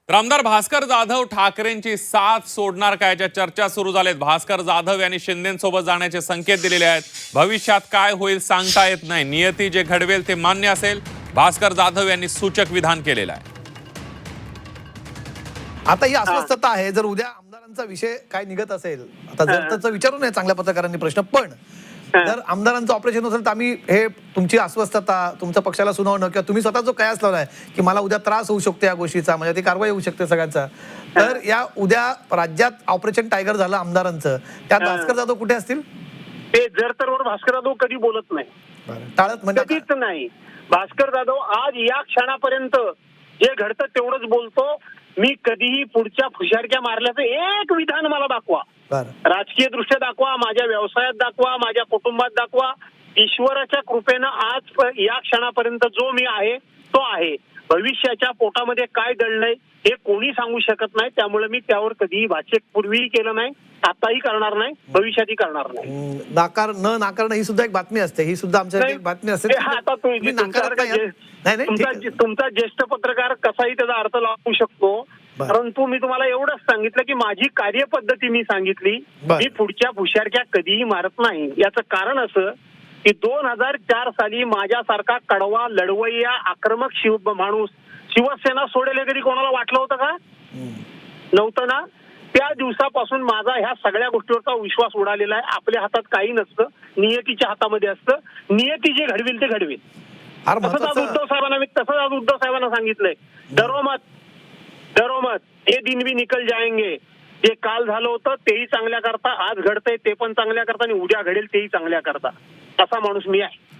तर आमदार भास्कर जाधव ठाकरेंची साथ सोडणार का याच्या चर्चा सुरू झाल्यात। भास्कर जाधव यांनी शिंदेसोबत जाण्याचे संकेत दिलेले आहेत। भविष्यात काय होईल सांगता येत नाही, नियती जे घडवेल ते मान्य असेल, भास्कर जाधव यांनी सूचक विधान केलेलं आहे। आता ही अस्वस्थता आहे, जर उद्या आमदारांचा विषय काय निघत असेल, आता जर त्याचं विचारू नये चांगल्या पत्रकारांनी प्रश्न, पण जर आमदारांचं ऑपरेशन असेल तर आम्ही हे तुमची अस्वस्थता तुमच्या पक्षाला सुनावणं किंवा तुम्ही स्वतः जो कयास लावलाय की मला उद्या त्रास होऊ शकतो या गोष्टीचा, म्हणजे ती कारवाई होऊ शकते सगळ्यांचा, तर या उद्या राज्यात ऑपरेशन टायगर झालं आमदारांचं, त्यात भास्कर जाधव कुठे असतील? ते जर तर भास्कर जाधव कधी बोलत नाही, टाळत म्हणजे कधीच नाही। भास्कर जाधव आज या क्षणापर्यंत जे घडतं तेवढंच बोलतो। मी कधीही पुढच्या फुशारक्या मारल्याचं एक विधान मला दाखवा, राजकीय दृष्ट्या दाखवा, माझ्या व्यवसायात दाखवा, माझ्या कुटुंबात दाखवा। ईश्वराच्या कृपेनं आज या क्षणापर्यंत जो मी आहे तो आहे। भविष्याच्या पोटामध्ये काय दडलंय हे कोणी सांगू शकत नाही, त्यामुळे मी त्यावर कधीही भाष्य पूर्वीही केलं नाही, आताही करणार नाही, भविष्यातही करणार नाही। नाकारणं ही सुद्धा एक बातमी असते, ही सुद्धा आमच्या एक बातमी असते। आता तुमचा ज्येष्ठ पत्रकार कसाही त्याचा अर्थ लावू शकतो, परंतु मी तुम्हाला एवढंच सांगितलं की माझी कार्यपद्धती मी सांगितली, मी पुढच्या भुशारक्या कधीही मारत नाही। याचं कारण असं की 2004 साली माझ्यासारखा कडवा लढवय्या आक्रमक माणूस शिवसेना सोडेल कधी कोणाला वाटलं होतं का? नव्हतं ना। त्या दिवसापासून माझा ह्या सगळ्या गोष्टीवरचा विश्वास उडालेला आहे। आपल्या हातात काही नसतं, नियतीच्या हातामध्ये असतं, नियती जे घडविल ते घडविल। तसंच आज उद्धव साहेबांना सांगितलंय, डरो मत, हे दिन भी निकल जाएंगे। जे काल झालं होतं तेही चांगल्या करता, आज घडतंय ते पण चांगल्या करता, आणि उद्या घडेल तेही चांगल्या करता, असा माणूस मी आहे।